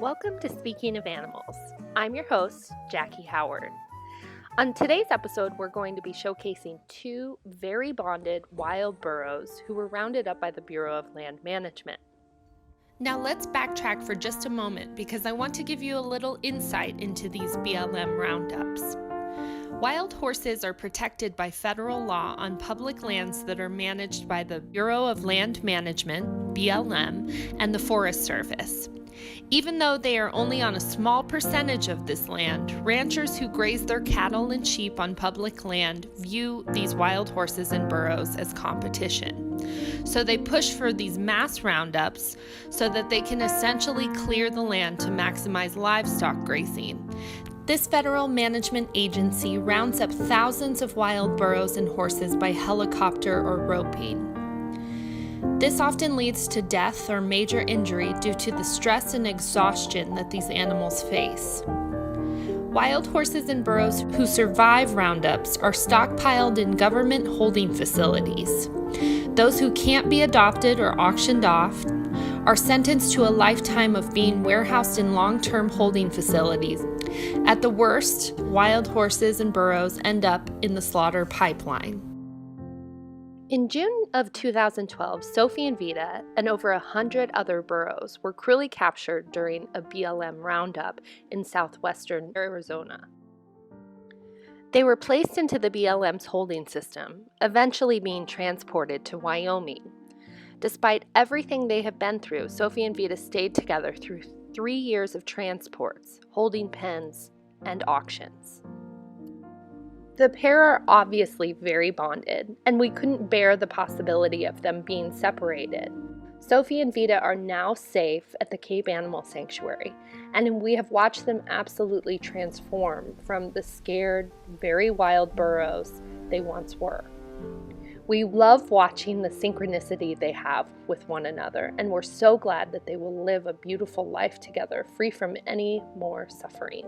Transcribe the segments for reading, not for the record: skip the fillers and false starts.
Welcome to Speaking of Animals. I'm your host, Jackie Howard. On today's episode, we're going to be showcasing two very bonded wild burros who were rounded up by the Bureau of Land Management. Now let's backtrack for just a moment because I want to give you a little insight into these BLM roundups. Wild horses are protected by federal law on public lands that are managed by the Bureau of Land Management, BLM, and the Forest Service. Even though they are only on a small percentage of this land, ranchers who graze their cattle and sheep on public land view these wild horses and burros as competition. So they push for these mass roundups so that they can essentially clear the land to maximize livestock grazing. This federal management agency rounds up thousands of wild burros and horses by helicopter or roping. This often leads to death or major injury due to the stress and exhaustion that these animals face. Wild horses and burros who survive roundups are stockpiled in government holding facilities. Those who can't be adopted or auctioned off are sentenced to a lifetime of being warehoused in long-term holding facilities. At the worst, wild horses and burros end up in the slaughter pipeline. In June of 2012, Sophie and Vita and over 100 other burros were cruelly captured during a BLM roundup in southwestern Arizona. They were placed into the BLM's holding system, eventually being transported to Wyoming. Despite everything they have been through, Sophie and Vita stayed together through 3 years of transports, holding pens, and auctions. The pair are obviously very bonded, and we couldn't bear the possibility of them being separated. Sophie and Vita are now safe at the Cape Animal Sanctuary, and we have watched them absolutely transform from the scared, very wild burros they once were. We love watching the synchronicity they have with one another, and we're so glad that they will live a beautiful life together, free from any more suffering.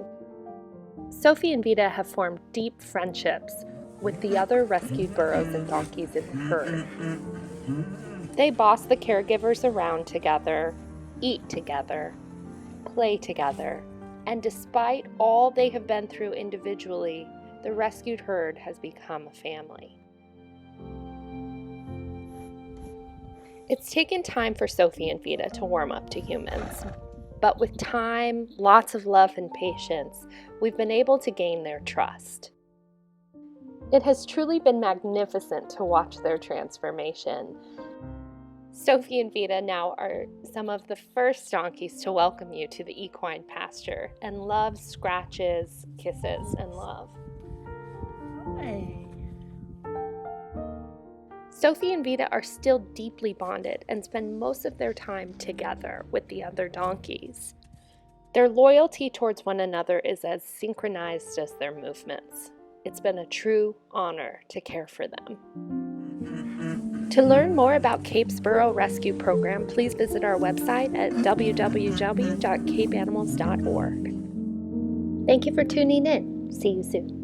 Sophie and Vita have formed deep friendships with the other rescued burros and donkeys in the herd. They boss the caregivers around together, eat together, play together, and despite all they have been through individually, the rescued herd has become a family. It's taken time for Sophie and Vita to warm up to humans. But with time, lots of love and patience, we've been able to gain their trust. It has truly been magnificent to watch their transformation. Sophie and Vita now are some of the first donkeys to welcome you to the equine pasture, and love scratches, kisses, and love. Hi. Sophie and Vita are still deeply bonded and spend most of their time together with the other donkeys. Their loyalty towards one another is as synchronized as their movements. It's been a true honor to care for them. To learn more about Cape's Burro Rescue Program, please visit our website at www.capeanimals.org. Thank you for tuning in. See you soon.